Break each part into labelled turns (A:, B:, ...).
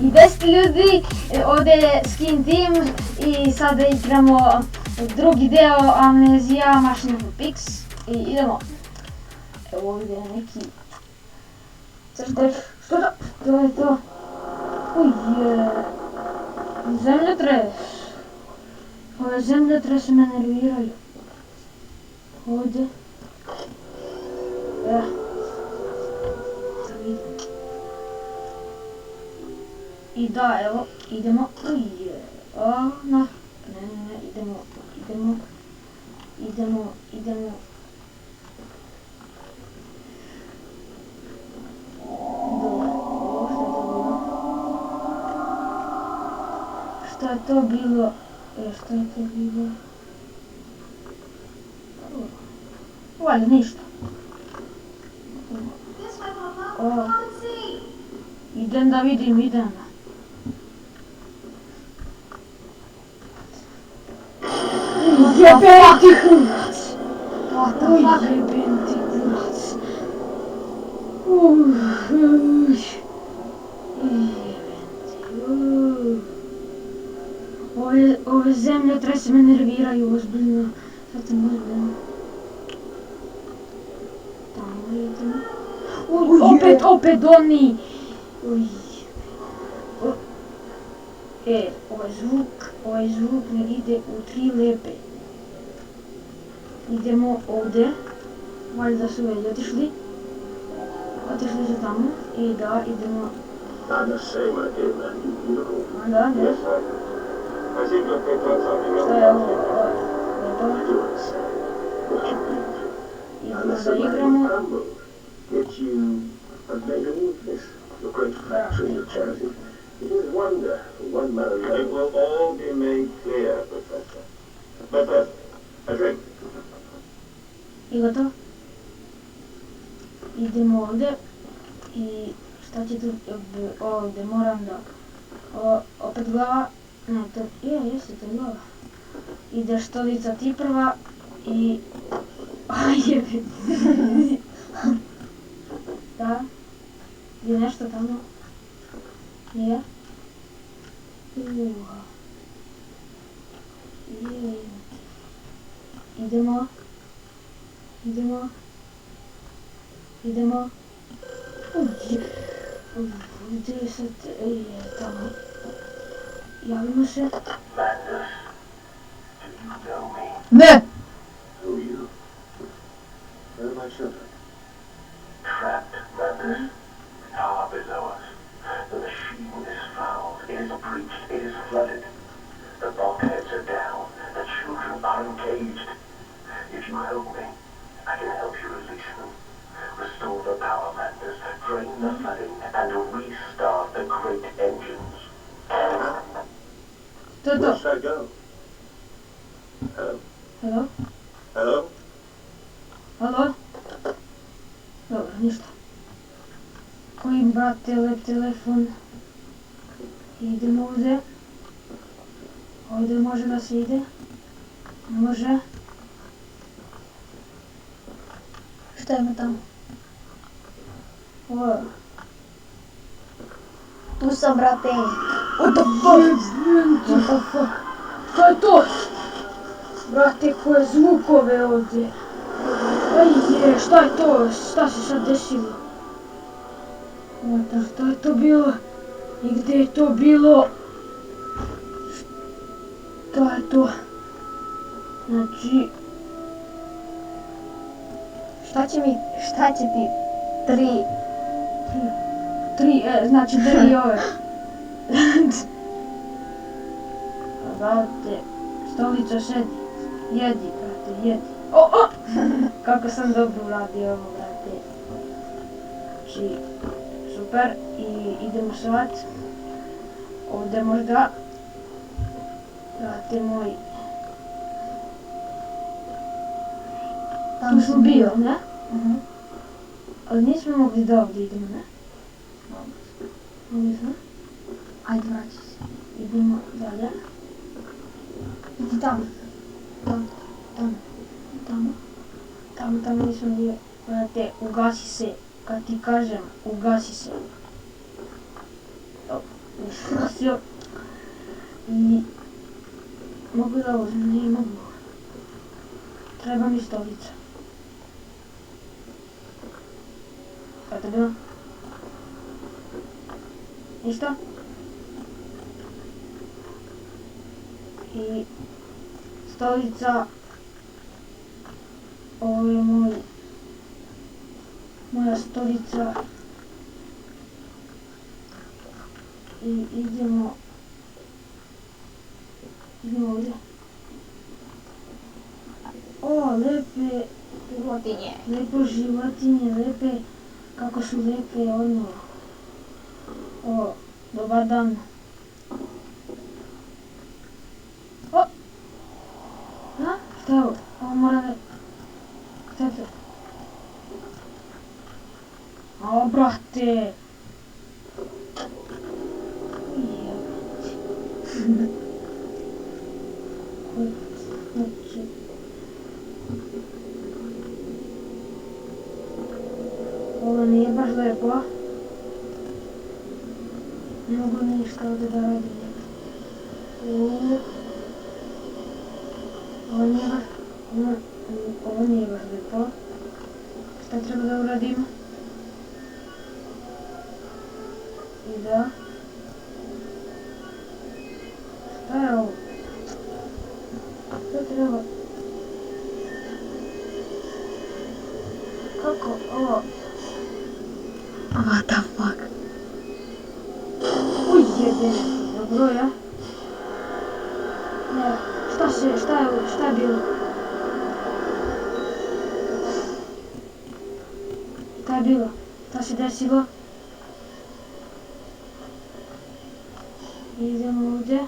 A: i 10 ljudi, ovdje je Skin Team i sada igramo drugi deo Amnezija Machine of Pigs i idemo. Evo ovdje je neki crtež, što je to? Uje, zemljotres. Ove zemljotrese me nerviraju. Ovdje. I da, evo, idemo, uje, ne, idemo. Što je to bilo? Valjda ništa. Idem da vidim, Jebem ti kurac! Jebem ti kurac! Ove zemljotrese me nerviraju ozbiljno. Sad sam ozbiljno. Tamo idemo. Opet oni! Ovaj zvuk ne ide u 3 lepe. Idemo ovdje. Valjda su već otišli. Otišli su tamo. I da, idemo. Da, ne. Šta je ovo? Idemo da igramo.
B: It is wonder, one man alone. It will all be made clear, Professor. But first, a drink.
A: I gotovo. Idemo ovdje. I šta će tu ovdje, moram da... Opet glava. Ne, to... jeste to glava. Ideš stolica ti prva. I... jebe. Da. Je nešto tamo. Nije? Idemo. Gdje je sad? Tamo. Javimo se.
C: Ne!
B: Who are you? Where are my children?
D: Trapped, Magnus. Far below us. The machine is fouled, it is breached, it is flooded. The bulkheads are down, the children are engaged. If you help me, I can help you release them. Restore the power, Magnus, drain the flooding, and restart the great engines.
B: Where should I go?
A: Hello?
B: Hello?
A: Dobro, ništa. Koji brat telefon. Idemo ovdje. Ovdje može da se ide. Može. Šta ima tamo?
C: Tu sam, brate.
A: What the fuck? Šta je to? Brate, koje zvukove ovdje. Šta je to? Šta se sad desilo? Šta je to bilo? I gdje je to bilo? Šta je to? Znači...
C: Šta će ti?
A: 3, znači 3 ove. Brate, stolica sedi. Jedi, brate, jedi. Kako sam dobro uradio ovo, brate. Znači, super. I idemo sad. Ovdje možda. Brate moj. Tu smo bio, ne? Ali nismo mogli da ovdje idemo, ne? Mogli smo?
C: Ajde, vraći se.
A: Idemo dalje.
C: Idi tamo.
A: Tamo nisam bio. Brate, ugasi se. Kad ti kažem, ugasi se. Snosio. I mogu da uzmem, ne mogu. Treba mi stolica. Šta je to bilo? Ništa? I stolica, ovo je moja stolica i idemo ovdje. O, lepe
C: Životinje.
A: lepo životinje, lepe, kako su lepe, ono. O, dobar dan. O! A? Šta je ovo? Ovo mora da... Šta je to? O, brate! Jebate. Znači... Ovo nije baš lepo. Ne mogu ništa ovdje da radim. Ovo nije baš lepo. Šta treba da uradim? I da... Šta je ovo? Šta treba? Kako ovo?
C: What the fuck?
A: Uj, jebene. Dobro, ja? Ne, šta je bilo? Šta je bilo? Šta se desilo? Idemo ovdje.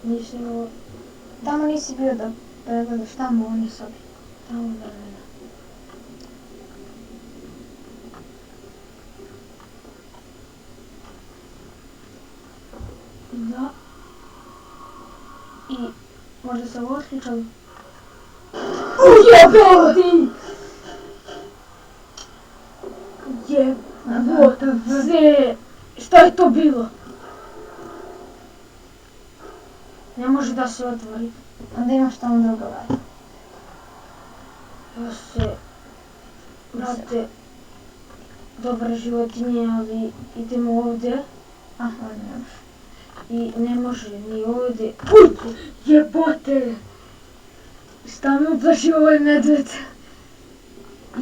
A: Nisam ovo...
C: Tamo nisi bio da pregledaš, tamo oni sobi.
A: Tamo da gleda. Da. I možda se ovo otključalo. Ujebati! Jebote! Šta je to bilo? Ne može da se otvori.
C: Onda imaš tamo druga vrata.
A: Ja se... Brate... Dobre životinje, ali idemo ovdje.
C: Ovdje nemaš.
A: I ne može ni ovdje. Uj! Jebote! Šta me uplašio ovaj medved?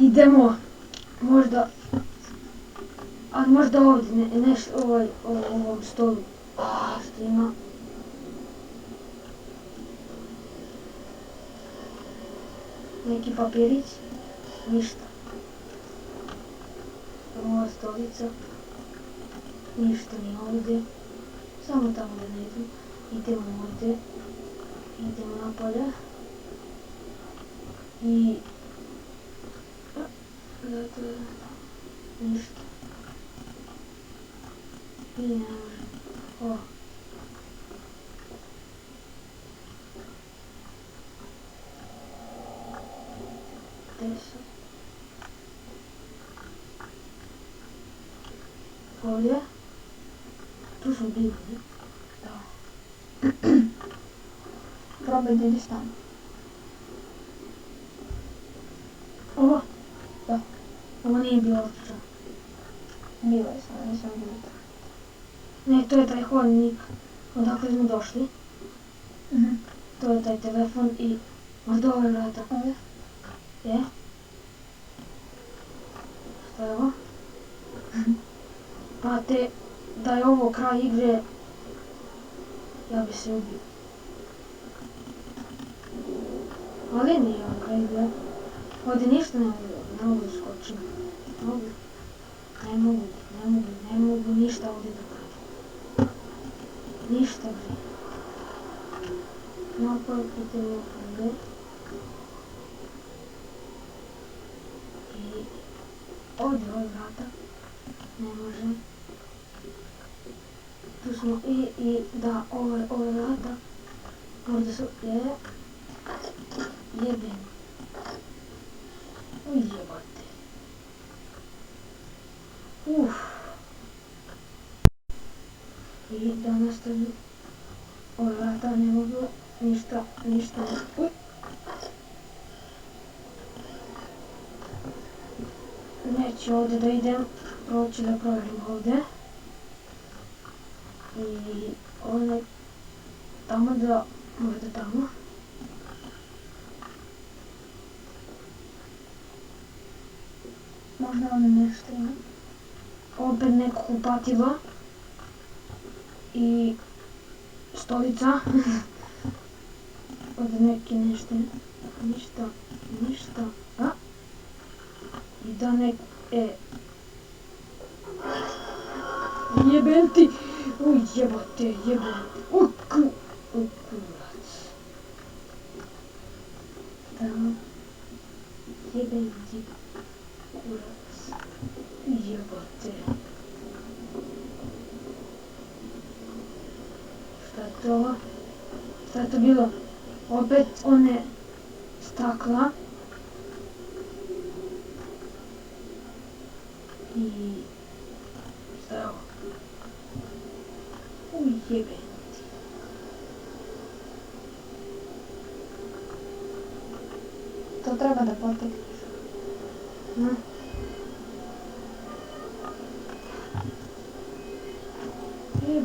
A: Idemo. Možda... Ali možda ovdje, ovom stolu. Što ima? Neki papirić? Ništa. Ova stolica. Ništa ni ovdje. Samo tamo da ne idu. Idemo ovdje. Idemo napolje. I... Zato... Ništa. I ne može. O. Gdje su? Ovdje? Tu smo bili, ne?
C: Da. Probaj da ideš tamo.
A: Ovo?
C: Da.
A: Ovo nije bilo otključeno.
C: Bilo je samo, nisam bilo to.
A: Ne, to je taj hodnik odakle smo došli. To je taj telefon i možda ove vrata.
C: Ovdje?
A: Je? Šta je ovo? Brate, da je ovo kraj igre, ja bi se ubio. Ali nije ovo kraj igre. Ovdje ništa ne mogu skočiti. Ne mogu ništa ovdje da krajem. Ništa bre. Napoj idemo ovdje. I ovdje ove vrata. Ne može. Tu smo i da ove vrata. Možda su jebeni. Ujebate. Uff. I da nastavim. Ova vrata ne mogu ništa. Uj. Neću ovdje da idem, prvo ću da provjerim ovdje. I one tamo da, možda tamo.
C: Možda ono nešto ima.
A: Opet neko kupatilo. I stolica. Ovdje neki ništa. A? I da jebem ti! Uj, jebote. Kurac. Tamo. Jebem ti. Kurac. Jebote. Šta je to? Šta je to bilo? Opet one stakla. I šta je ovo? Uj, jebem ti.
C: To treba da potekneš.
A: Jebem.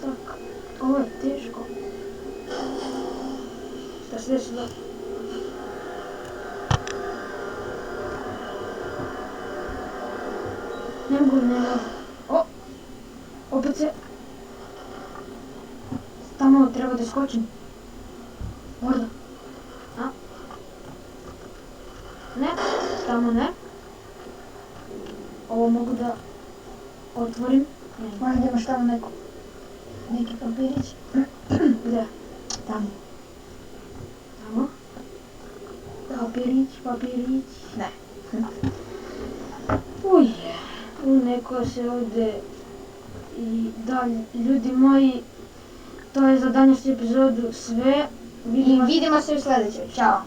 A: Tak, ovo je teško. Šta se desilo? Ne mogu. O! Opet se... Tamo treba da skočim. Možda. A? Ne, tamo ne. Ovo mogu da otvorim. Ne.
C: Možda imaš tamo neki papirić.
A: Gdje?
C: Tamo.
A: Tamo. Papirić.
C: Ne.
A: Uj, neko se ovdje i dalje. Ljudi moji, to je za današnju epizodu sve.
C: I vidimo se u sljedećoj. Ćao.